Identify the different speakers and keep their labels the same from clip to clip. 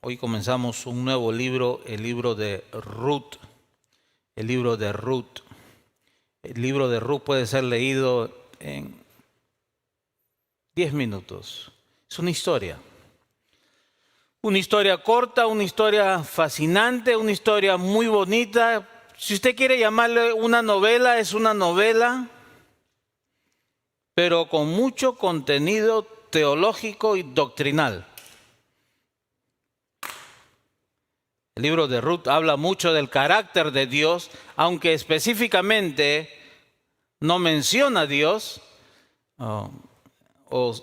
Speaker 1: Hoy comenzamos un nuevo libro, el libro de Ruth. El libro de Ruth. El libro de Ruth puede ser leído en 10 minutos. Es una historia. Una historia corta, una historia fascinante, una historia muy bonita. Si usted quiere llamarle una novela, es una novela, pero con mucho contenido teológico y doctrinal. El libro de Ruth habla mucho del carácter de Dios, aunque específicamente no menciona a Dios o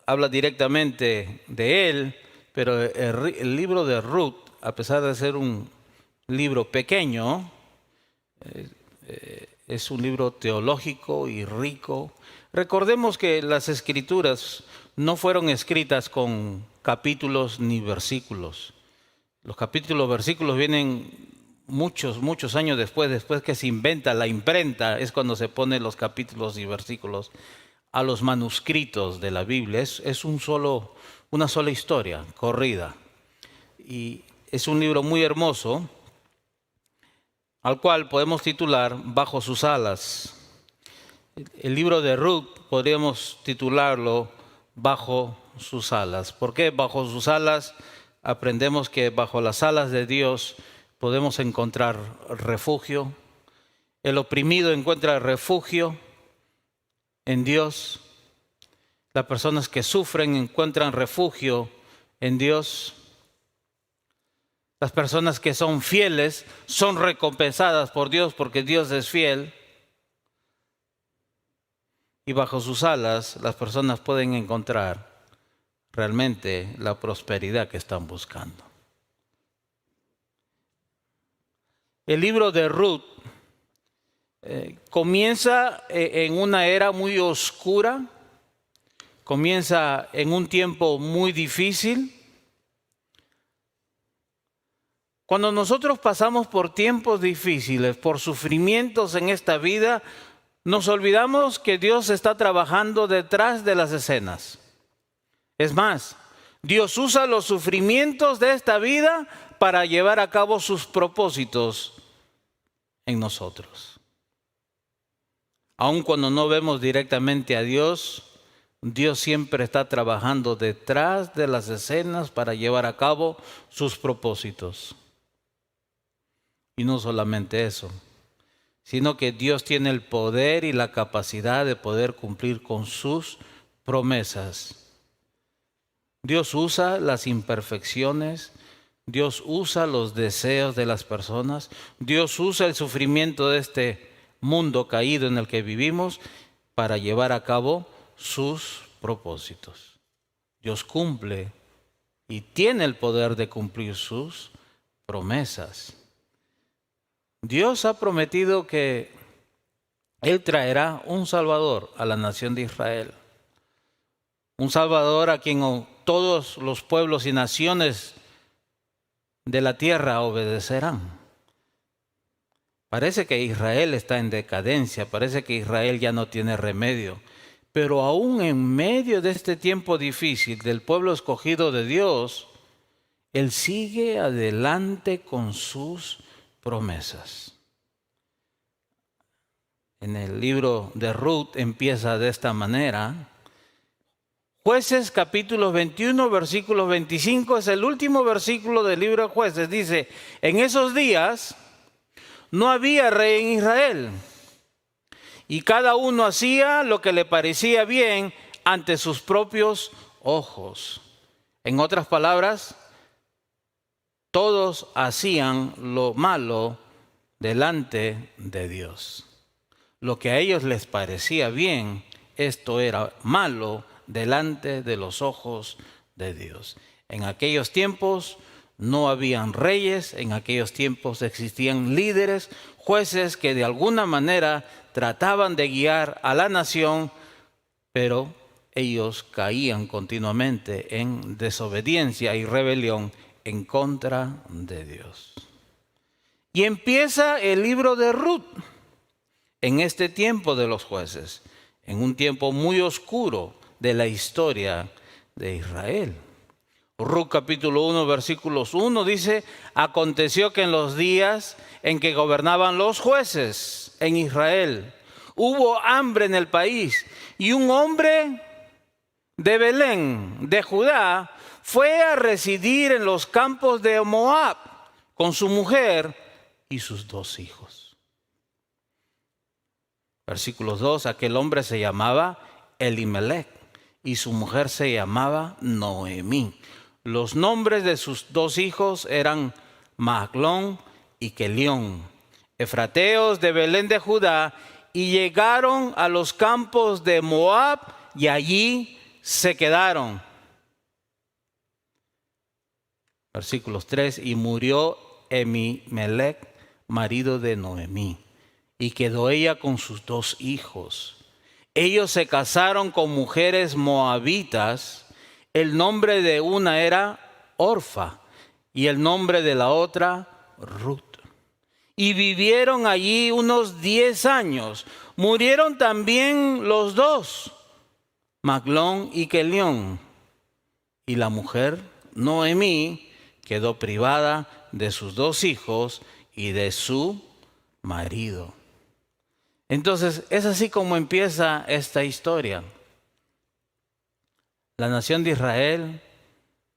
Speaker 1: habla directamente de Él, pero el libro de Ruth, a pesar de ser un libro pequeño, es un libro teológico y rico. Recordemos que las Escrituras no fueron escritas con capítulos ni versículos. Los capítulos, versículos vienen muchos años después que se inventa la imprenta, es cuando se ponen los capítulos y versículos a los manuscritos de la Biblia. Es una sola historia corrida. Y es un libro muy hermoso, al cual podemos titular Bajo sus alas. El libro de Ruth podríamos titularlo Bajo sus alas. ¿Por qué bajo sus alas? Aprendemos que bajo las alas de Dios podemos encontrar refugio. El oprimido encuentra refugio en Dios. Las personas que sufren encuentran refugio en Dios. Las personas que son fieles son recompensadas por Dios porque Dios es fiel. Y bajo sus alas las personas pueden encontrar realmente la prosperidad que están buscando. El libro de Ruth comienza en una era muy oscura, comienza en un tiempo muy difícil. Cuando nosotros pasamos por tiempos difíciles, por sufrimientos en esta vida, nos olvidamos que Dios está trabajando detrás de las escenas. Es más, Dios usa los sufrimientos de esta vida para llevar a cabo sus propósitos en nosotros. Aun cuando no vemos directamente a Dios, Dios siempre está trabajando detrás de las escenas para llevar a cabo sus propósitos. Y no solamente eso, sino que Dios tiene el poder y la capacidad de poder cumplir con sus promesas. Dios usa las imperfecciones, Dios usa los deseos de las personas, Dios usa el sufrimiento de este mundo caído en el que vivimos para llevar a cabo sus propósitos. Dios cumple y tiene el poder de cumplir sus promesas. Dios ha prometido que Él traerá un Salvador a la nación de Israel. Un Salvador a quien todos los pueblos y naciones de la tierra obedecerán. Parece que Israel está en decadencia, parece que Israel ya no tiene remedio. Pero aún en medio de este tiempo difícil del pueblo escogido de Dios, Él sigue adelante con sus promesas. En el libro de Ruth empieza de esta manera. Jueces capítulo 21, versículo 25, es el último versículo del libro de Jueces. Dice, en esos días no había rey en Israel, y cada uno hacía lo que le parecía bien ante sus propios ojos. En otras palabras, todos hacían lo malo delante de Dios. Lo que a ellos les parecía bien, esto era malo delante de los ojos de Dios. En aquellos tiempos no habían reyes, en aquellos tiempos existían líderes, jueces que de alguna manera trataban de guiar a la nación, pero ellos caían continuamente en desobediencia y rebelión en contra de Dios. Y empieza el libro de Ruth en este tiempo de los jueces, en un tiempo muy oscuro de la historia de Israel. Ruth capítulo 1, versículos 1 dice: aconteció que en los días en que gobernaban los jueces en Israel, hubo hambre en el país, y un hombre de Belén, de Judá, fue a residir en los campos de Moab con su mujer y sus 2 hijos. Versículos 2, aquel hombre se llamaba Elimelech y su mujer se llamaba Noemí. Los nombres de sus 2 hijos eran Mahlón y Kelión, efrateos de Belén de Judá, y llegaron a los campos de Moab y allí se quedaron. Versículos 3, y murió Elimelech, marido de Noemí, y quedó ella con sus 2 hijos. Ellos se casaron con mujeres moabitas. El nombre de una era Orfa y el nombre de la otra Ruth. Y vivieron allí unos 10 años. Murieron también los 2, Mahlón y Kelión. Y la mujer, Noemí, quedó privada de sus 2 hijos y de su marido. Entonces, es así como empieza esta historia. La nación de Israel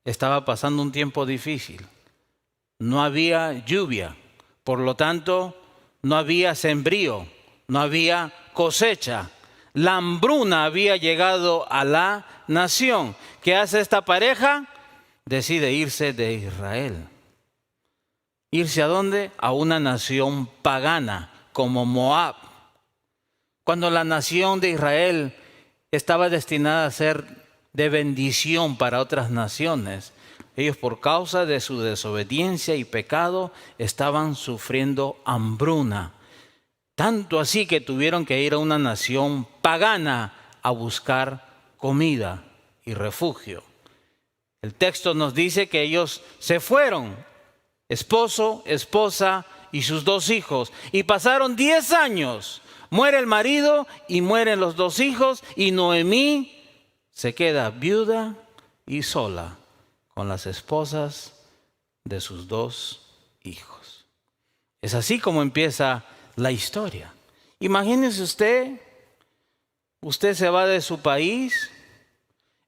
Speaker 1: estaba pasando un tiempo difícil. No había lluvia, por lo tanto, no había sembrío, no había cosecha. La hambruna había llegado a la nación. ¿Qué hace esta pareja? Decide irse de Israel. ¿Irse a dónde? A una nación pagana como Moab. Cuando la nación de Israel estaba destinada a ser de bendición para otras naciones, ellos por causa de su desobediencia y pecado estaban sufriendo hambruna. Tanto así que tuvieron que ir a una nación pagana a buscar comida y refugio. El texto nos dice que ellos se fueron, esposo, esposa y sus 2 hijos, y pasaron 10 años. Muere el marido y mueren los 2 hijos, y Noemí se queda viuda y sola con las esposas de sus 2 hijos. Es así como empieza la historia. Imagínese usted se va de su país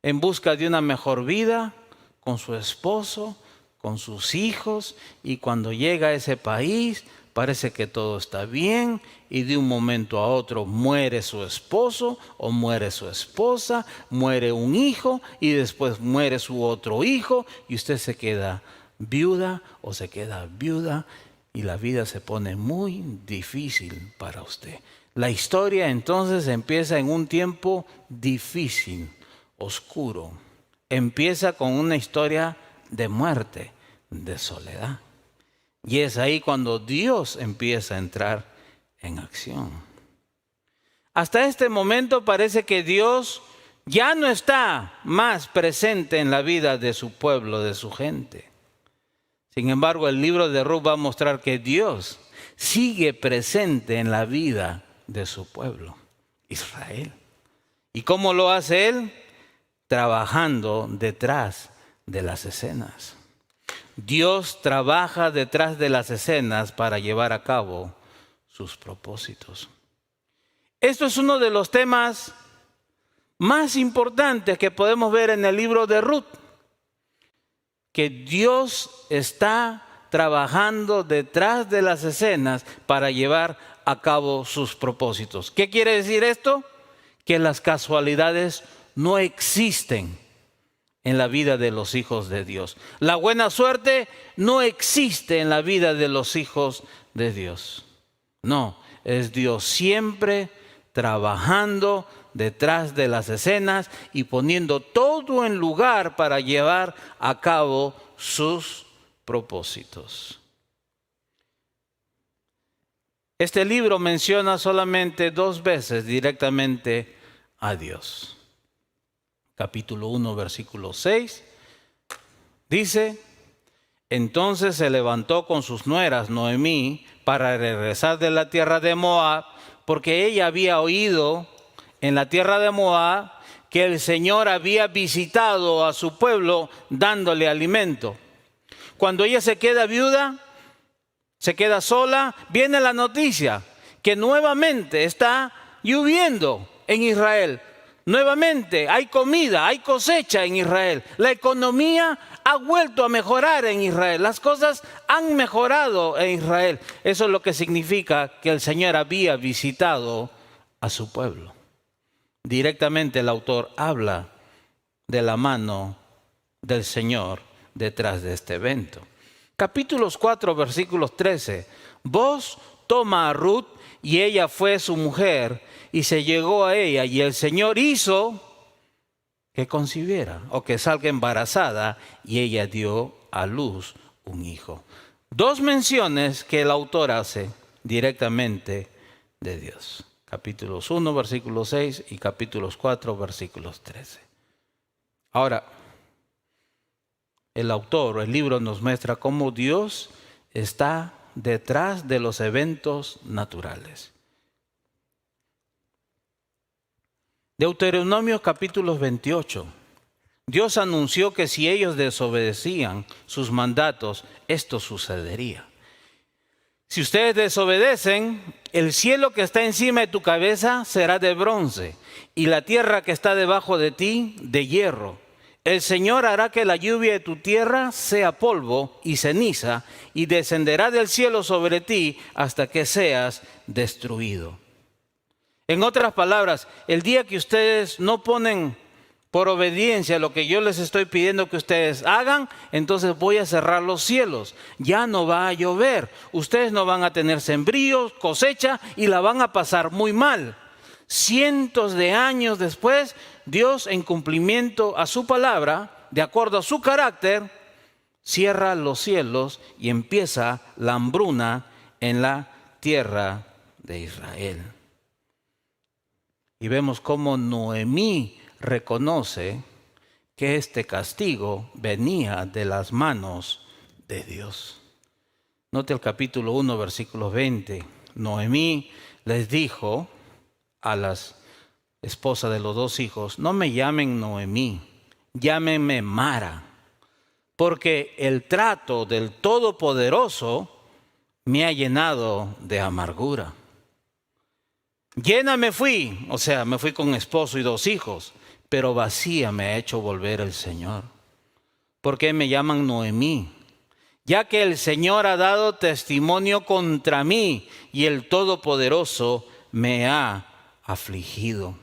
Speaker 1: en busca de una mejor vida con su esposo, con sus hijos, y cuando llega a ese país parece que todo está bien y de un momento a otro muere su esposo o muere su esposa, muere un hijo y después muere su otro hijo y usted se queda viuda o se queda viuda y la vida se pone muy difícil para usted. La historia entonces empieza en un tiempo difícil, oscuro. Empieza con una historia de muerte, de soledad. Y es ahí cuando Dios empieza a entrar en acción. Hasta este momento parece que Dios ya no está más presente en la vida de su pueblo, de su gente. Sin embargo, el libro de Ruth va a mostrar que Dios sigue presente en la vida de su pueblo, Israel. ¿Y cómo lo hace Él? Trabajando detrás de las escenas. Dios trabaja detrás de las escenas para llevar a cabo sus propósitos. Esto es uno de los temas más importantes que podemos ver en el libro de Ruth, que Dios está trabajando detrás de las escenas para llevar a cabo sus propósitos. ¿Qué quiere decir esto? Que las casualidades no existen en la vida de los hijos de Dios. La buena suerte no existe en la vida de los hijos de Dios. No, es Dios siempre trabajando detrás de las escenas y poniendo todo en lugar para llevar a cabo sus propósitos. Este libro menciona solamente 2 veces directamente a Dios. Capítulo 1, versículo 6, dice: entonces se levantó con sus nueras Noemí para regresar de la tierra de Moab, porque ella había oído en la tierra de Moab que el Señor había visitado a su pueblo dándole alimento. Cuando ella se queda viuda, se queda sola, viene la noticia que nuevamente está lloviendo en Israel. Nuevamente hay comida, hay cosecha en Israel. La economía ha vuelto a mejorar en Israel. Las cosas han mejorado en Israel. Eso es lo que significa que el Señor había visitado a su pueblo. Directamente el autor habla de la mano del Señor detrás de este evento. Capítulos 4, versículos 13. Vos toma a Ruth y ella fue su mujer y se llegó a ella y el Señor hizo que concibiera o que salga embarazada y ella dio a luz un hijo. Dos menciones que el autor hace directamente de Dios. Capítulos 1, versículo 6 y capítulos 4, versículos 13. Ahora, el autor, el libro nos muestra cómo Dios está detrás de los eventos naturales. Deuteronomio capítulo 28. Dios anunció que si ellos desobedecían sus mandatos, esto sucedería. Si ustedes desobedecen, el cielo que está encima de tu cabeza será de bronce y la tierra que está debajo de ti de hierro. El Señor hará que la lluvia de tu tierra sea polvo y ceniza y descenderá del cielo sobre ti hasta que seas destruido. En otras palabras, el día que ustedes no ponen por obediencia lo que yo les estoy pidiendo que ustedes hagan, entonces voy a cerrar los cielos. Ya no va a llover. Ustedes no van a tener sembríos, cosecha y la van a pasar muy mal. Cientos de años después, Dios, en cumplimiento a su palabra, de acuerdo a su carácter, cierra los cielos y empieza la hambruna en la tierra de Israel. Y vemos cómo Noemí reconoce que este castigo venía de las manos de Dios. Note el capítulo 1, versículo 20. Noemí les dijo a las esposas de los dos hijos: no me llamen Noemí, llámenme Mara, porque el trato del Todopoderoso me ha llenado de amargura. Llena me fui, o sea, me fui con esposo y dos hijos, pero vacía me ha hecho volver el Señor. ¿Por qué me llaman Noemí? Ya que el Señor ha dado testimonio contra mí y el Todopoderoso me ha afligido.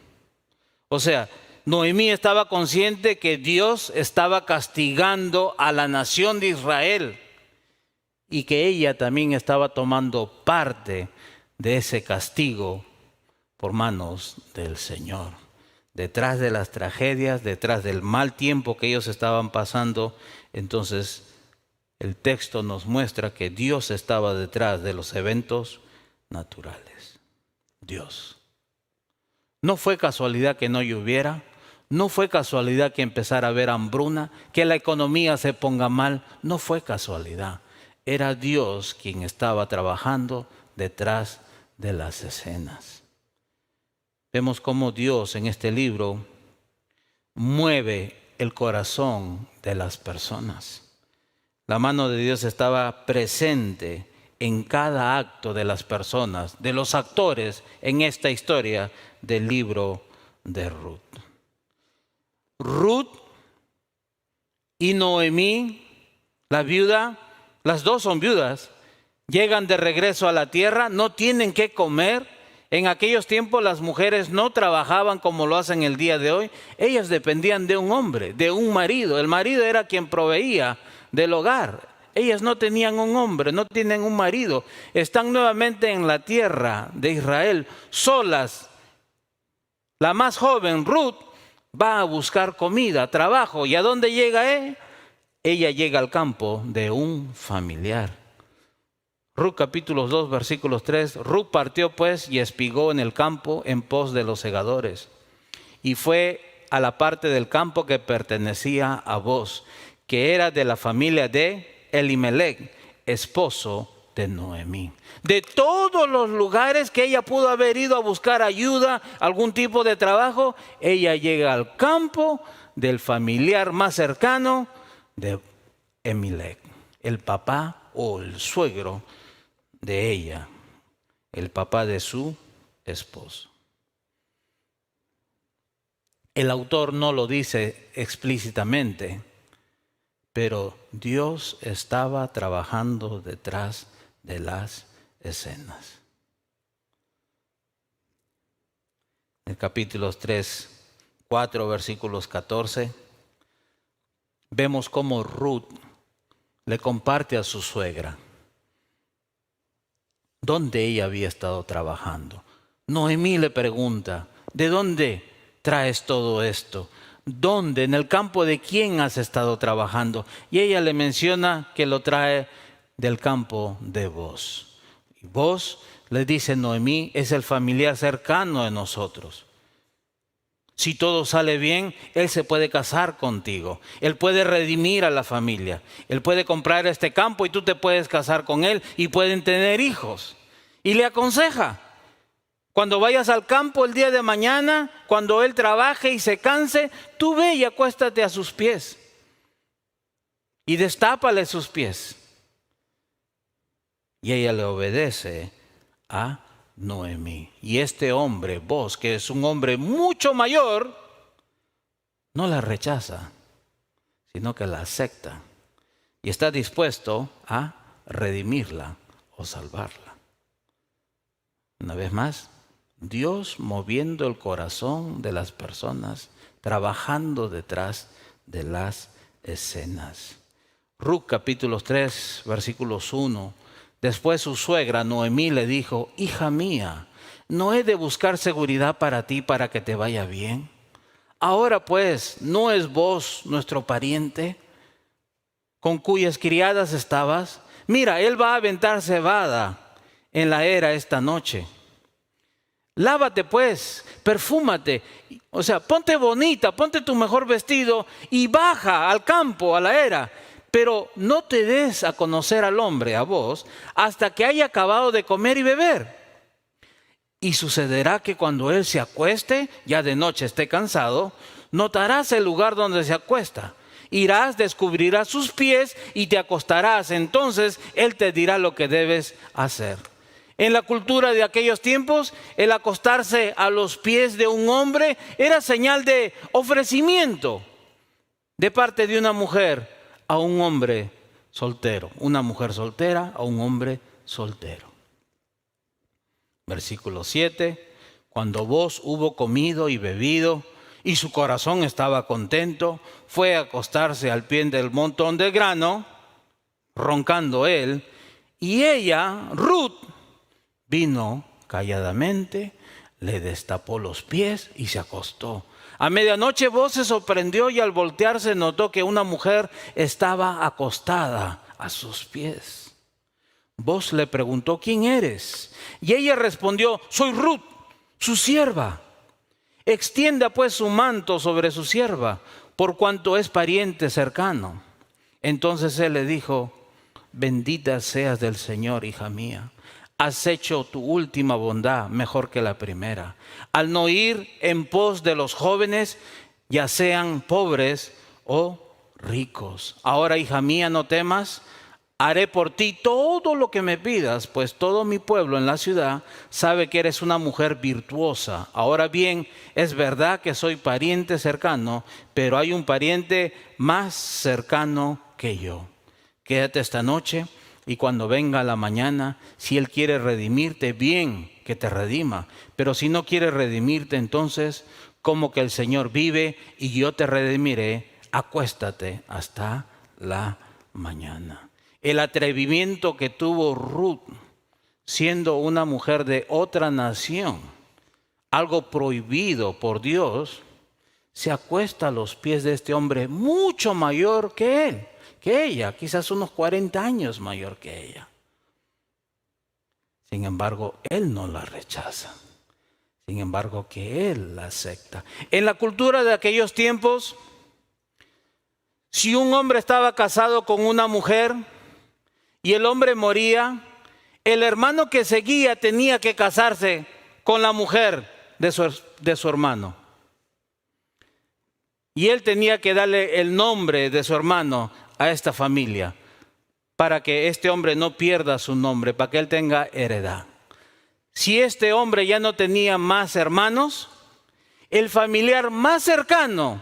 Speaker 1: O sea, Noemí estaba consciente que Dios estaba castigando a la nación de Israel y que ella también estaba tomando parte de ese castigo por manos del Señor. Detrás de las tragedias, detrás del mal tiempo que ellos estaban pasando, entonces el texto nos muestra que Dios estaba detrás de los eventos naturales. Dios. No fue casualidad que no lloviera, no fue casualidad que empezara a haber hambruna, que la economía se ponga mal, no fue casualidad. Era Dios quien estaba trabajando detrás de las escenas. Vemos cómo Dios en este libro mueve el corazón de las personas. La mano de Dios estaba presente en cada acto de las personas, de los actores en esta historia del libro de Ruth. Ruth y Noemí, la viuda, las dos son viudas, llegan de regreso a la tierra, no tienen qué comer. En aquellos tiempos las mujeres no trabajaban como lo hacen el día de hoy. Ellas dependían de un hombre, de un marido. El marido era quien proveía del hogar. Ellas no tenían un hombre, no tienen un marido. Están nuevamente en la tierra de Israel, solas. La más joven, Ruth, va a buscar comida, trabajo. ¿Y a dónde llega ella? Ella llega al campo de un familiar. Ruth capítulo 2, versículos 3. Ruth partió pues y espigó en el campo en pos de los segadores. Y fue a la parte del campo que pertenecía a Boz, que era de la familia de Elimelec, esposo de Noemí. De todos los lugares que ella pudo haber ido a buscar ayuda, algún tipo de trabajo, ella llega al campo del familiar más cercano de Elimelec, el papá o el suegro de ella, el papá de su esposo. El autor no lo dice explícitamente, pero Dios estaba trabajando detrás de las escenas. En el capítulo 3, 4, versículos 14, vemos cómo Ruth le comparte a su suegra dónde ella había estado trabajando. Noemí le pregunta, ¿de dónde traes todo esto? ¿Dónde? ¿En el campo de quién has estado trabajando? Y ella le menciona que lo trae del campo de Booz. Y Booz, le dice Noemí, es el familiar cercano de nosotros. Si todo sale bien, él se puede casar contigo. Él puede redimir a la familia. Él puede comprar este campo y tú te puedes casar con él y pueden tener hijos. Y le aconseja, cuando vayas al campo el día de mañana, cuando él trabaje y se canse, tú ve y acuéstate a sus pies y destápale sus pies. Y ella le obedece a Noemí. Y este hombre, Booz, que es un hombre mucho mayor, no la rechaza, sino que la acepta y está dispuesto a redimirla o salvarla. Una vez más, Dios moviendo el corazón de las personas, trabajando detrás de las escenas. Ruth capítulo 3, versículos 1. Después su suegra Noemí le dijo, hija mía, ¿no he de buscar seguridad para ti para que te vaya bien? Ahora pues, ¿no es Booz nuestro pariente con cuyas criadas estabas? Mira, él va a aventar cebada en la era esta noche. Lávate pues, perfúmate, o sea, ponte bonita, ponte tu mejor vestido y baja al campo, a la era. Pero no te des a conocer al hombre, a Booz, hasta que haya acabado de comer y beber. Y sucederá que cuando él se acueste, ya de noche esté cansado, notarás el lugar donde se acuesta. Irás, descubrirás sus pies y te acostarás. Entonces él te dirá lo que debes hacer. En la cultura de aquellos tiempos, el acostarse a los pies de un hombre era señal de ofrecimiento de parte de una mujer a un hombre soltero, una mujer soltera a un hombre soltero. Versículo 7, cuando Booz hubo comido y bebido y su corazón estaba contento, fue a acostarse al pie del montón de grano, roncando él, y ella, Ruth, vino calladamente, le destapó los pies y se acostó. A medianoche Booz se sorprendió y al voltearse notó que una mujer estaba acostada a sus pies. Booz le preguntó, ¿quién eres? Y ella respondió, soy Ruth, su sierva. Extienda pues su manto sobre su sierva, por cuanto es pariente cercano. Entonces él le dijo, bendita seas del Señor, hija mía. Has hecho tu última bondad mejor que la primera, al no ir en pos de los jóvenes, ya sean pobres o ricos. Ahora, hija mía, no temas, haré por ti todo lo que me pidas, pues todo mi pueblo en la ciudad sabe que eres una mujer virtuosa. Ahora bien, es verdad que soy pariente cercano, pero hay un pariente más cercano que yo. Quédate esta noche. Y cuando venga la mañana, si Él quiere redimirte, bien que te redima. Pero si no quiere redimirte, entonces, como que el Señor vive y yo te redimiré, acuéstate hasta la mañana. El atrevimiento que tuvo Ruth, siendo una mujer de otra nación, algo prohibido por Dios, se acuesta a los pies de este hombre mucho mayor que él. Que ella, quizás unos 40 años mayor que ella. Sin embargo, él no la rechaza. Sin embargo, que él la acepta. En la cultura de aquellos tiempos, si un hombre estaba casado con una mujer y el hombre moría, el hermano que seguía tenía que casarse con la mujer de su hermano. Y él tenía que darle el nombre de su hermano a esta familia para que este hombre no pierda su nombre, para que él tenga heredad. Si este hombre ya no tenía más hermanos, el familiar más cercano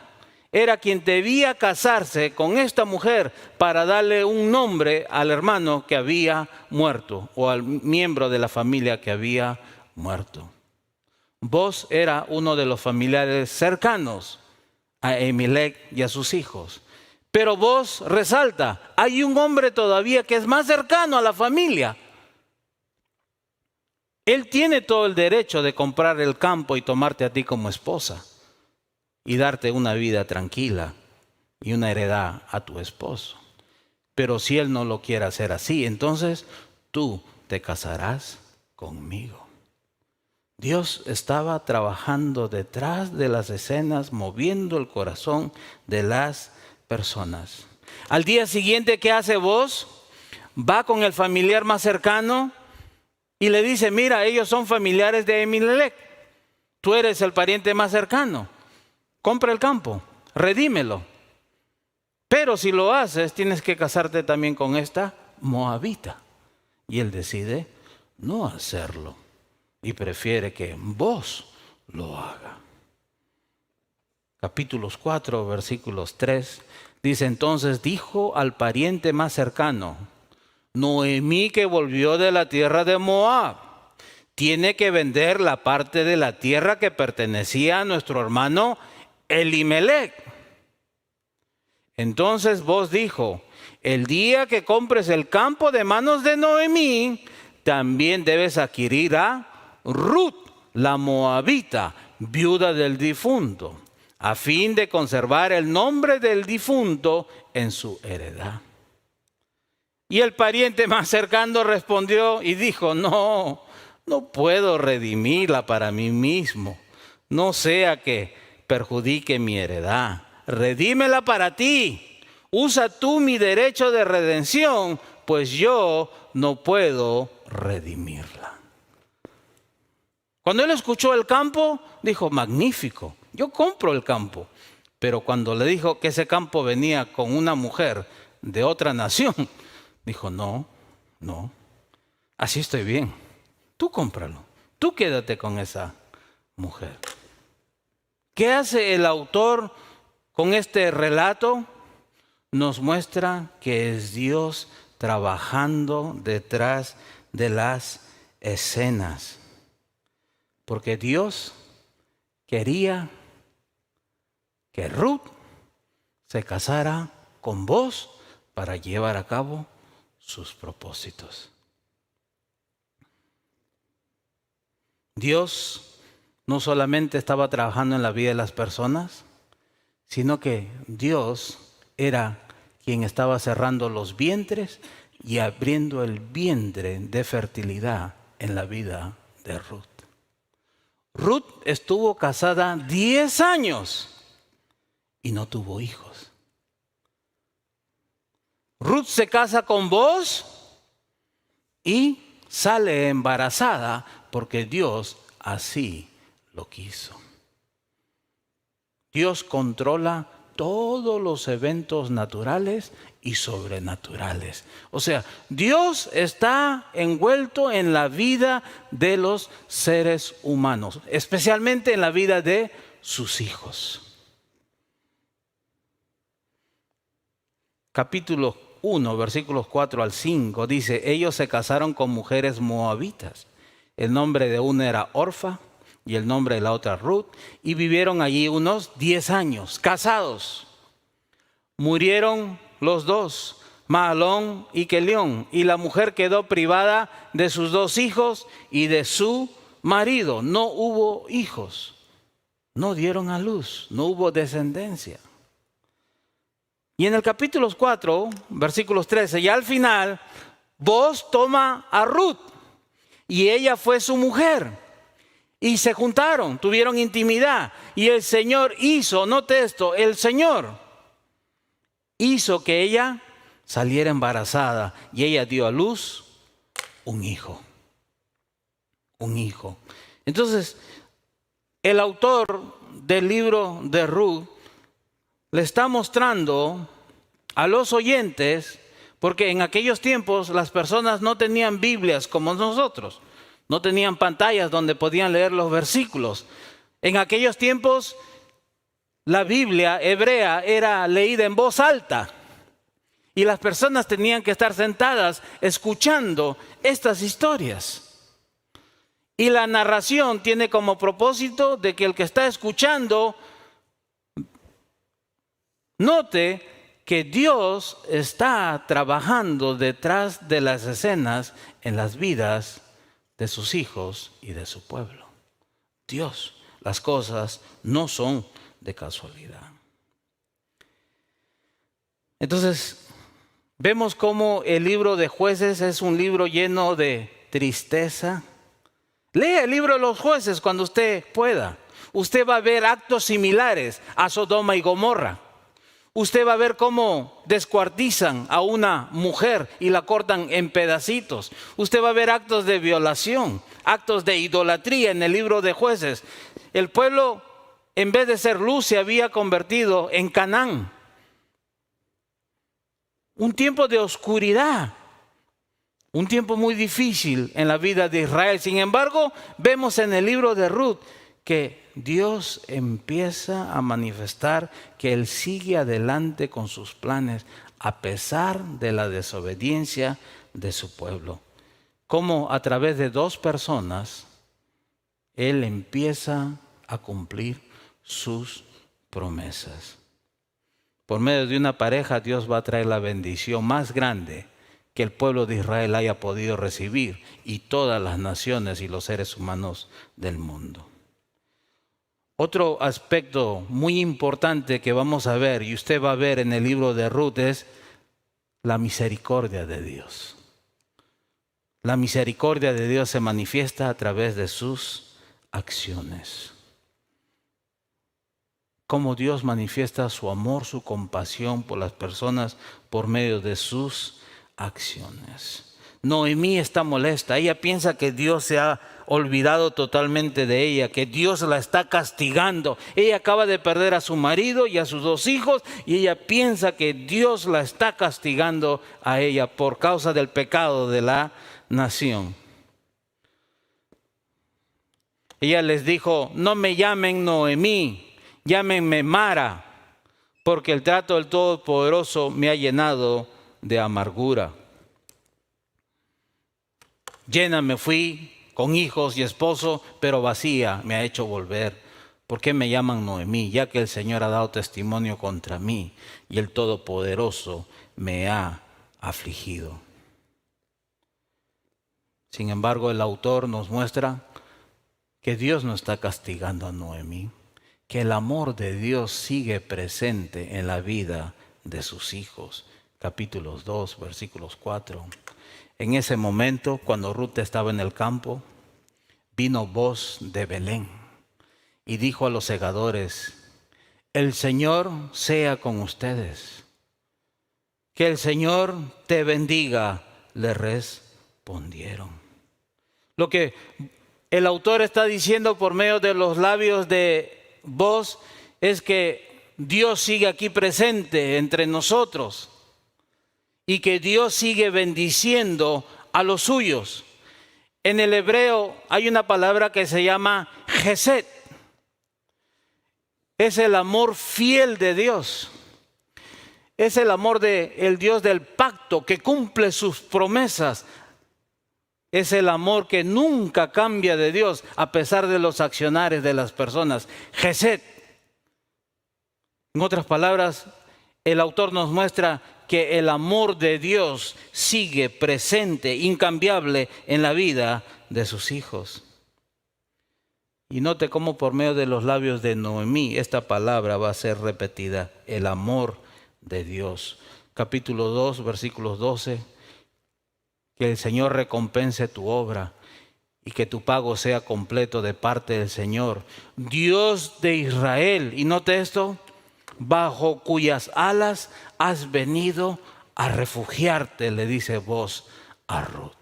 Speaker 1: era quien debía casarse con esta mujer para darle un nombre al hermano que había muerto o al miembro de la familia que había muerto. Boz era uno de los familiares cercanos a Elimelec y a sus hijos. Pero Boz resalta, hay un hombre todavía que es más cercano a la familia. Él tiene todo el derecho de comprar el campo y tomarte a ti como esposa y darte una vida tranquila y una heredad a tu esposo. Pero si él no lo quiere hacer así, entonces tú te casarás conmigo. Dios estaba trabajando detrás de las escenas, moviendo el corazón de las personas. Al día siguiente, ¿qué hace Boz? Va con el familiar más cercano y le dice, mira, ellos son familiares de Elimelec. Tú eres el pariente más cercano. Compra el campo, redímelo. Pero si lo haces, tienes que casarte también con esta moabita. Y él decide no hacerlo. Y prefiere que Boz lo haga. Capítulos 4, versículos 3. Dice, entonces dijo al pariente más cercano, Noemí, que volvió de la tierra de Moab, tiene que vender la parte de la tierra que pertenecía a nuestro hermano Elimelec. Entonces Boz dijo, el día que compres el campo de manos de Noemí, también debes adquirir a Ruth, la moabita, viuda del difunto, a fin de conservar el nombre del difunto en su heredad. Y el pariente más cercano respondió y dijo, no puedo redimirla para mí mismo, no sea que perjudique mi heredad. Redímela para ti, usa tú mi derecho de redención, pues yo no puedo redimirla. Cuando él escuchó el campo, dijo, magnífico, yo compro el campo. Pero cuando le dijo que ese campo venía con una mujer de otra nación, dijo, no, así estoy bien. Tú cómpralo, tú quédate con esa mujer. ¿Qué hace el autor con este relato? Nos muestra que es Dios trabajando detrás de las escenas. Porque Dios quería que Ruth se casara con Boz para llevar a cabo sus propósitos. Dios no solamente estaba trabajando en la vida de las personas, sino que Dios era quien estaba cerrando los vientres y abriendo el vientre de fertilidad en la vida de Ruth. Ruth estuvo casada 10 años y no tuvo hijos. Ruth se casa con Boz y sale embarazada porque Dios así lo quiso. Dios controla todos los eventos naturales y sobrenaturales. O sea, Dios está envuelto en la vida de los seres humanos, especialmente en la vida de sus hijos. Capítulo 1, versículos 4 al 5, dice, ellos se casaron con mujeres moabitas. El nombre de una era Orfa y el nombre de la otra Ruth, y vivieron allí unos 10 años, casados. Murieron los dos, Mahalón y Kelión, y la mujer quedó privada de sus 2 hijos y de su marido. No hubo hijos, no dieron a luz, no hubo descendencia. Y en el capítulo 4, versículos 13, y al final, Boz toma a Ruth, y ella fue su mujer. Y se juntaron, tuvieron intimidad. Y el Señor hizo, note esto, el Señor hizo que ella saliera embarazada. Y ella dio a luz un hijo. Un hijo. Entonces, el autor del libro de Ruth le está mostrando a los oyentes, porque en aquellos tiempos las personas no tenían Biblias como nosotros, no tenían pantallas donde podían leer los versículos. En aquellos tiempos la Biblia hebrea era leída en voz alta y las personas tenían que estar sentadas escuchando estas historias. Y la narración tiene como propósito de que el que está escuchando note que Dios está trabajando detrás de las escenas en las vidas de sus hijos y de su pueblo. Dios, las cosas no son de casualidad. Entonces, vemos cómo el libro de Jueces es un libro lleno de tristeza. Lea el libro de los Jueces cuando usted pueda. Usted va a ver actos similares a Sodoma y Gomorra. Usted va a ver cómo descuartizan a una mujer y la cortan en pedacitos. Usted va a ver actos de violación, actos de idolatría en el libro de Jueces. El pueblo, en vez de ser luz, se había convertido en Canaán. Un tiempo de oscuridad, un tiempo muy difícil en la vida de Israel. Sin embargo, vemos en el libro de Ruth que Dios empieza a manifestar que Él sigue adelante con sus planes a pesar de la desobediencia de su pueblo. Como a través de dos personas, Él empieza a cumplir sus promesas. Por medio de una pareja, Dios va a traer la bendición más grande que el pueblo de Israel haya podido recibir y todas las naciones y los seres humanos del mundo. Otro aspecto muy importante que vamos a ver, y usted va a ver en el libro de Ruth, es la misericordia de Dios. La misericordia de Dios se manifiesta a través de sus acciones. Cómo Dios manifiesta su amor, su compasión por las personas por medio de sus acciones. Noemí está molesta. Ella piensa que Dios se ha olvidado totalmente de ella, que Dios la está castigando. Ella acaba de perder a su marido y a sus dos hijos y ella piensa que Dios la está castigando a ella por causa del pecado de la nación. Ella les dijo: no me llamen Noemí, llámenme Mara, porque el trato del Todopoderoso me ha llenado de amargura. Llena me fui con hijos y esposo, pero vacía me ha hecho volver. ¿Por qué me llaman Noemí? Ya que el Señor ha dado testimonio contra mí y el Todopoderoso me ha afligido. Sin embargo, el autor nos muestra que Dios no está castigando a Noemí, que el amor de Dios sigue presente en la vida de sus hijos. Capítulos 2, versículos 4. En ese momento, cuando Ruth estaba en el campo, vino voz de Belén y dijo a los segadores: el Señor sea con ustedes. Que el Señor te bendiga, le respondieron. Lo que el autor está diciendo por medio de los labios de Boz es que Dios sigue aquí presente entre nosotros y que Dios sigue bendiciendo a los suyos. En el hebreo hay una palabra que se llama Gesed. Es el amor fiel de Dios. Es el amor del Dios del pacto que cumple sus promesas. Es el amor que nunca cambia de Dios a pesar de los accionares de las personas. Gesed. En otras palabras, el autor nos muestra que el amor de Dios sigue presente, incambiable en la vida de sus hijos. Y note cómo por medio de los labios de Noemí esta palabra va a ser repetida: el amor de Dios. Capítulo 2, versículos 12. Que el Señor recompense tu obra y que tu pago sea completo de parte del Señor, Dios de Israel. Y note esto: bajo cuyas alas has venido a refugiarte, le dice Boz a Ruth.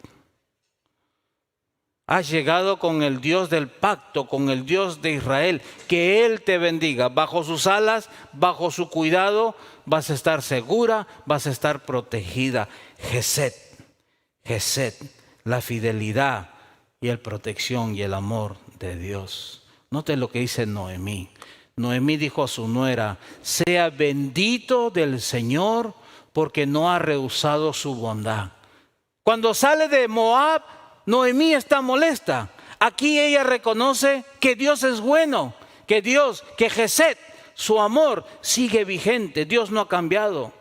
Speaker 1: has llegado con el Dios del pacto, con el Dios de Israel. Que Él te bendiga. Bajo sus alas, bajo su cuidado, vas a estar segura, vas a estar protegida. Gesed, Gesed, la fidelidad y la protección y el amor de Dios. Note lo que dice Noemí. Noemí dijo a su nuera: sea bendito del Señor, porque no ha rehusado su bondad. Cuando sale de Moab, Noemí está molesta. Aquí ella reconoce que Dios es bueno, que Gesed, su amor, sigue vigente. Dios no ha cambiado,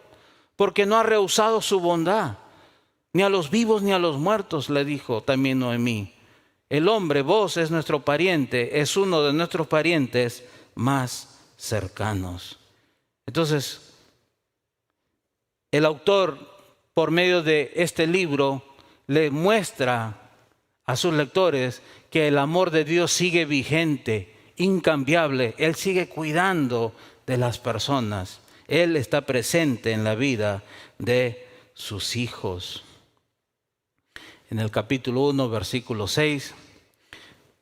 Speaker 1: porque no ha rehusado su bondad. Ni a los vivos ni a los muertos, le dijo también Noemí. El hombre, vos, es nuestro pariente, es uno de nuestros parientes más cercanos. Entonces, el autor, por medio de este libro, le muestra a sus lectores que el amor de Dios sigue vigente, incambiable. Él sigue cuidando de las personas. Él está presente en la vida de sus hijos. En el capítulo 1, versículo 6,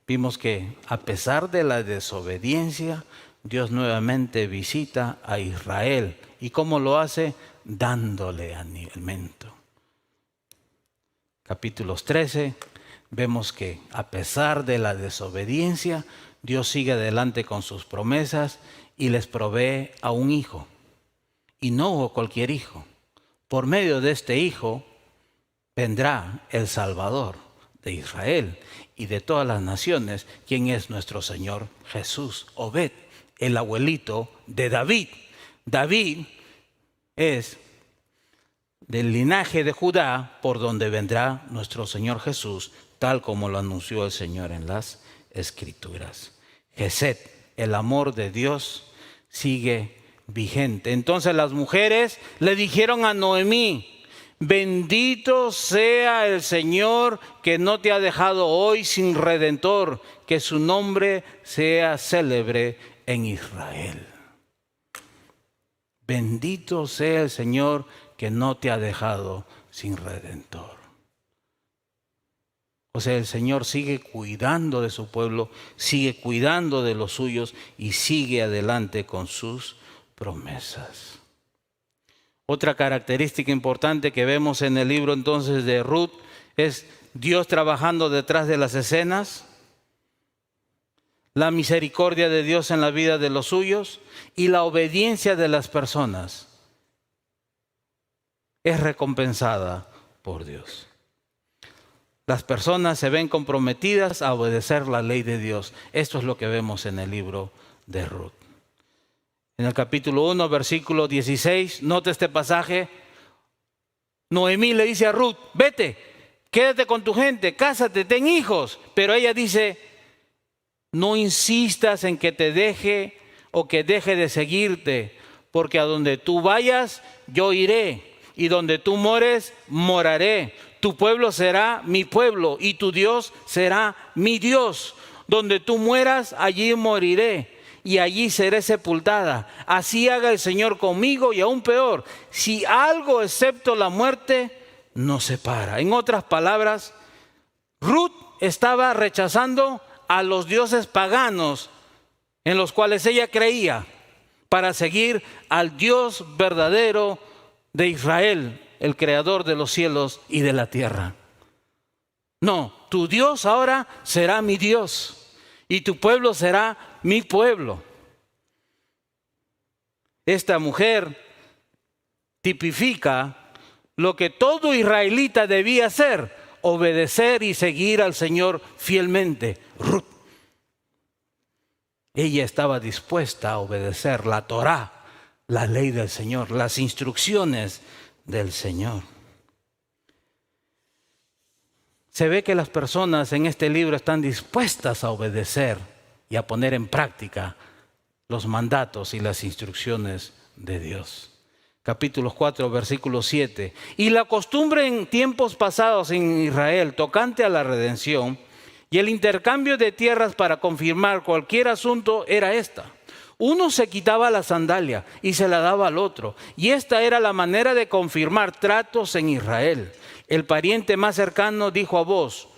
Speaker 1: vimos que a pesar de la desobediencia, Dios nuevamente visita a Israel. ¿Y cómo lo hace? Dándole alimento. Capítulos 13, vemos que a pesar de la desobediencia, Dios sigue adelante con sus promesas y les provee a un hijo. Y no cualquier hijo. Por medio de este hijo vendrá el Salvador de Israel y de todas las naciones, quien es nuestro Señor Jesús. Obed, el abuelito de David. David es del linaje de Judá, por donde vendrá nuestro Señor Jesús, tal como lo anunció el Señor en las Escrituras. Gesed, el amor de Dios, sigue vigente. Entonces las mujeres le dijeron a Noemí: bendito sea el Señor que no te ha dejado hoy sin redentor, que su nombre sea célebre en Israel. Bendito sea el Señor que no te ha dejado sin redentor. O sea, el Señor sigue cuidando de su pueblo, sigue cuidando de los suyos y sigue adelante con sus promesas. Otra característica importante que vemos en el libro entonces de Ruth es Dios trabajando detrás de las escenas, la misericordia de Dios en la vida de los suyos y la obediencia de las personas es recompensada por Dios. Las personas se ven comprometidas a obedecer la ley de Dios. Esto es lo que vemos en el libro de Ruth. En el capítulo 1, versículo 16, nota este pasaje. Noemí le dice a Ruth: vete, quédate con tu gente, cásate, ten hijos. Pero ella dice: no insistas en que te deje o que deje de seguirte, porque a donde tú vayas, yo iré, y donde tú mores, moraré. Tu pueblo será mi pueblo y tu Dios será mi Dios. Donde tú mueras, allí moriré y allí seré sepultada. Así haga el Señor conmigo, y aún peor, si algo excepto la muerte nos separa. En otras palabras, Ruth estaba rechazando a los dioses paganos en los cuales ella creía, para seguir al Dios verdadero de Israel, el creador de los cielos y de la tierra. No, tu Dios ahora será mi Dios y tu pueblo será mi pueblo. Esta mujer tipifica lo que todo israelita debía hacer: obedecer y seguir al Señor fielmente. Ruth, ella estaba dispuesta a obedecer la Torá, la ley del Señor, las instrucciones del Señor. Se ve que las personas en este libro están dispuestas a obedecer y a poner en práctica los mandatos y las instrucciones de Dios. Capítulo 4, versículo 7. Y la costumbre en tiempos pasados en Israel tocante a la redención y el intercambio de tierras para confirmar cualquier asunto era esta: uno se quitaba la sandalia y se la daba al otro, y esta era la manera de confirmar tratos en Israel. El pariente más cercano dijo a vos: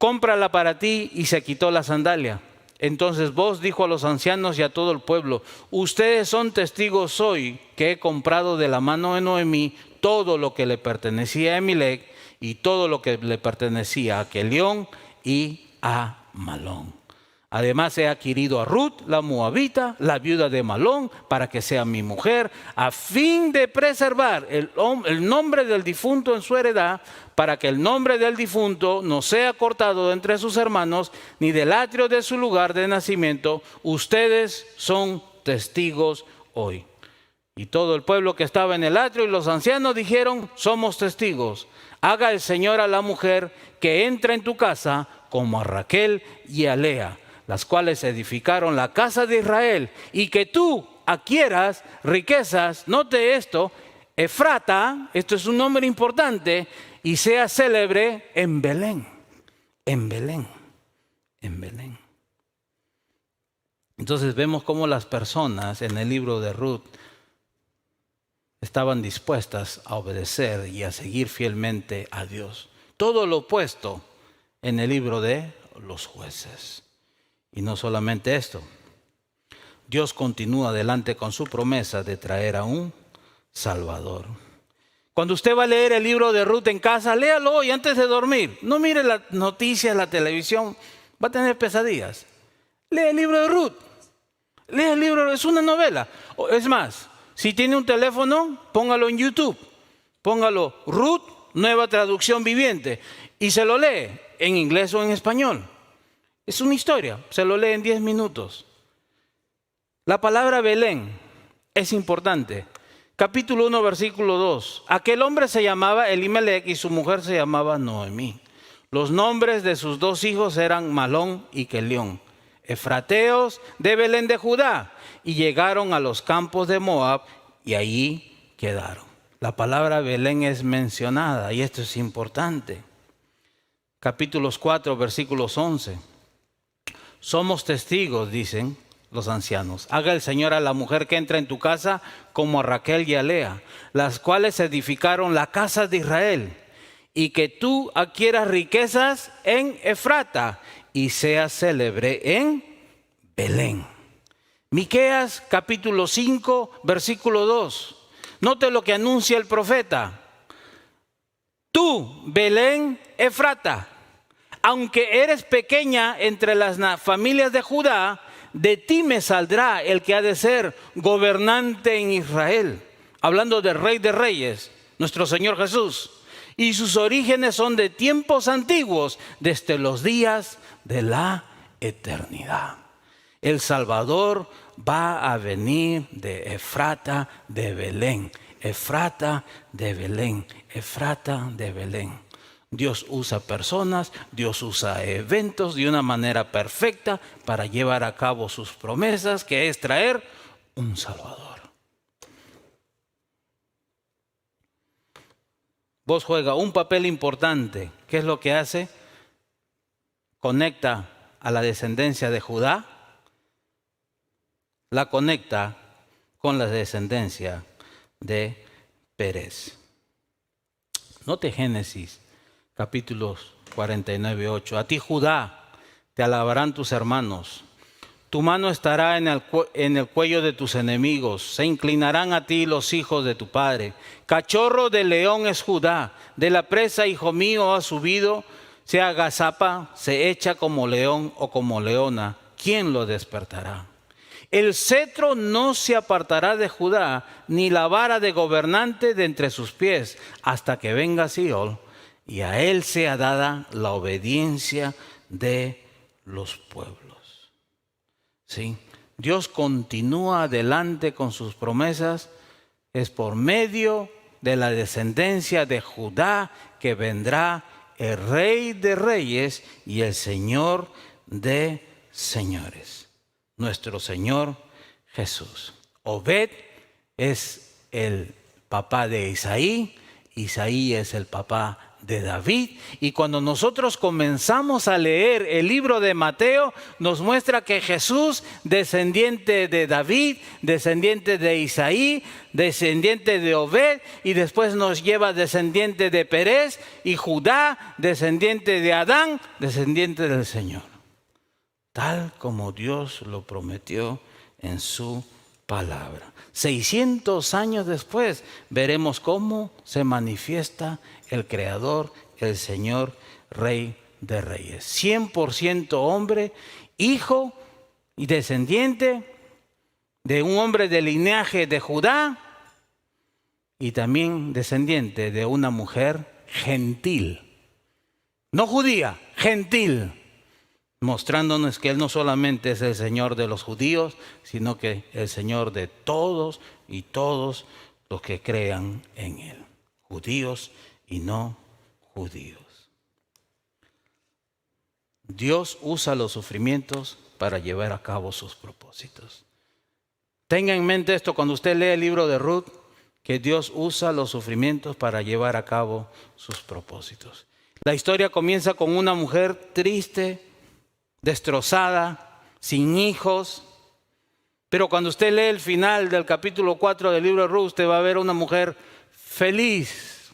Speaker 1: cómprala para ti. Y se quitó la sandalia. Entonces Booz dijo a los ancianos y a todo el pueblo: ustedes son testigos hoy que he comprado de la mano de Noemí todo lo que le pertenecía a Emelec y todo lo que le pertenecía a Quelión y a Malón. Además he adquirido a Ruth, la moabita, la viuda de Malón, para que sea mi mujer, a fin de preservar el nombre del difunto en su heredad, para que el nombre del difunto no sea cortado de entre sus hermanos, ni del atrio de su lugar de nacimiento. Ustedes son testigos hoy. Y todo el pueblo que estaba en el atrio y los ancianos dijeron: somos testigos. Haga el Señor a la mujer que entra en tu casa como a Raquel y a Lea, las cuales edificaron la casa de Israel, y que tú adquieras riquezas, note esto, Efrata, esto es un nombre importante, y sea célebre en Belén, en Belén, en Belén. Entonces vemos cómo las personas en el libro de Ruth estaban dispuestas a obedecer y a seguir fielmente a Dios. Todo lo opuesto en el libro de los jueces. Y no solamente esto, Dios continúa adelante con su promesa de traer a un Salvador. Cuando usted va a leer el libro de Ruth en casa, léalo hoy antes de dormir. No mire las noticias, la televisión, va a tener pesadillas. Lee el libro de Ruth. Lee el libro, es una novela. Es más, si tiene un teléfono, póngalo en YouTube. Póngalo Ruth, nueva traducción viviente. Y se lo lee en inglés o en español. Es una historia, se lo lee en 10 minutos. La palabra Belén es importante. Capítulo 1, versículo 2. Aquel hombre se llamaba Elimelec y su mujer se llamaba Noemí. Los nombres de sus dos hijos eran Malón y Quelión, efrateos de Belén de Judá, y llegaron a los campos de Moab y allí quedaron. La palabra Belén es mencionada y esto es importante. Capítulos 4, versículos 11. Somos testigos, dicen los ancianos. Haga el Señor a la mujer que entra en tu casa como a Raquel y a Lea, las cuales edificaron la casa de Israel, y que tú adquieras riquezas en Efrata y seas célebre en Belén. Miqueas capítulo 5, versículo 2. Note lo que anuncia el profeta. Tú, Belén Efrata, aunque eres pequeña entre las familias de Judá, de ti me saldrá el que ha de ser gobernante en Israel. Hablando del Rey de Reyes, nuestro Señor Jesús. Y sus orígenes son de tiempos antiguos, desde los días de la eternidad. El Salvador va a venir de Efrata de Belén. Efrata de Belén. Efrata de Belén. Dios usa personas, Dios usa eventos de una manera perfecta para llevar a cabo sus promesas, que es traer un Salvador. Vos juega un papel importante. ¿Qué es lo que hace? Conecta a la descendencia de Judá, la conecta con la descendencia de Pérez. Note Génesis capítulos 49, 8. A ti, Judá, te alabarán tus hermanos. Tu mano estará en el cuello de tus enemigos. Se inclinarán a ti los hijos de tu padre. Cachorro de león es Judá. De la presa, hijo mío, ha subido. Se agazapa, se echa como león o como leona. ¿Quién lo despertará? El cetro no se apartará de Judá, ni la vara de gobernante de entre sus pies, hasta que venga Sion, y a él sea dada la obediencia de los pueblos. ¿Sí? Dios continúa adelante con sus promesas. Es por medio de la descendencia de Judá que vendrá el Rey de Reyes y el Señor de Señores, nuestro Señor Jesús. Obed es el papá de Isaí, Isaí es el papá de David. Y cuando nosotros comenzamos a leer el libro de Mateo, nos muestra que Jesús, descendiente de David, descendiente de Isaí, descendiente de Obed, y después nos lleva descendiente de Perez, y Judá, descendiente de Adán, descendiente del Señor. Tal como Dios lo prometió en su palabra. 600 años después veremos cómo se manifiesta el Creador, el Señor, Rey de Reyes. 100% hombre, hijo y descendiente de un hombre del linaje de Judá y también descendiente de una mujer gentil. No judía, gentil. Mostrándonos que Él no solamente es el Señor de los judíos, sino que el Señor de todos y todos los que crean en Él. Judíos y no judíos. Dios usa los sufrimientos para llevar a cabo sus propósitos. Tenga en mente esto cuando usted lee el libro de Ruth, que Dios usa los sufrimientos para llevar a cabo sus propósitos. La historia comienza con una mujer triste, destrozada, sin hijos. Pero cuando usted lee el final del capítulo 4 del libro de Ruth, usted va a ver a una mujer feliz,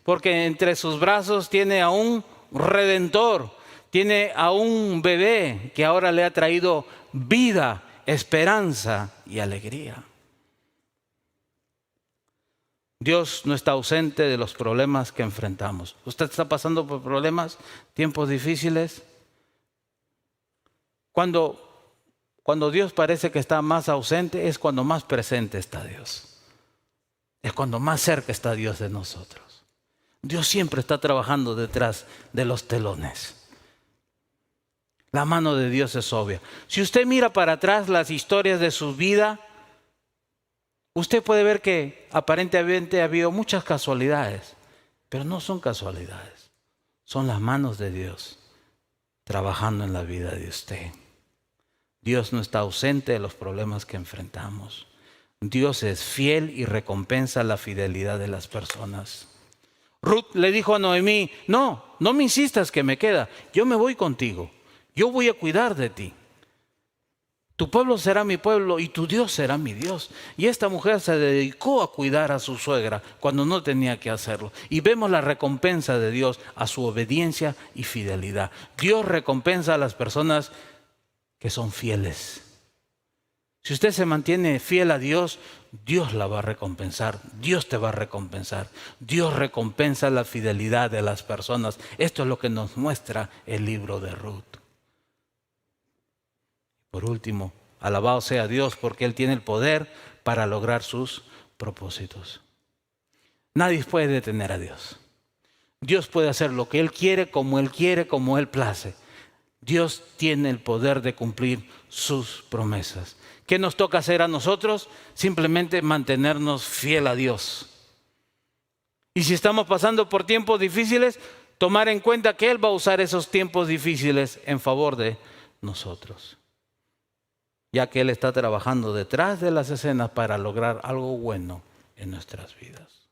Speaker 1: porque entre sus brazos tiene a un redentor, tiene a un bebé que ahora le ha traído vida, esperanza y alegría. Dios no está ausente de los problemas que enfrentamos. ¿Usted está pasando por problemas, tiempos difíciles? Cuando Dios parece que está más ausente, es cuando más presente está Dios. Es cuando más cerca está Dios de nosotros. Dios siempre está trabajando detrás de los telones. La mano de Dios es obvia. Si usted mira para atrás las historias de su vida, usted puede ver que aparentemente ha habido muchas casualidades, pero no son casualidades. Son las manos de Dios trabajando en la vida de usted. Dios no está ausente de los problemas que enfrentamos. Dios es fiel y recompensa la fidelidad de las personas. Ruth le dijo a Noemí, no me insistas que me queda, yo me voy contigo, yo voy a cuidar de ti. Tu pueblo será mi pueblo y tu Dios será mi Dios. Y esta mujer se dedicó a cuidar a su suegra cuando no tenía que hacerlo. Y vemos la recompensa de Dios a su obediencia y fidelidad. Dios recompensa a las personas que son fieles. Si usted se mantiene fiel a Dios, Dios la va a recompensar, Dios te va a recompensar. Dios recompensa la fidelidad de las personas. Esto es lo que nos muestra el libro de Ruth. Por último, alabado sea Dios porque Él tiene el poder para lograr sus propósitos. Nadie puede detener a Dios. Dios puede hacer lo que Él quiere, como Él place. Dios tiene el poder de cumplir sus promesas. ¿Qué nos toca hacer a nosotros? Simplemente mantenernos fiel a Dios. Y si estamos pasando por tiempos difíciles, tomar en cuenta que Él va a usar esos tiempos difíciles en favor de nosotros. Ya que Él está trabajando detrás de las escenas para lograr algo bueno en nuestras vidas.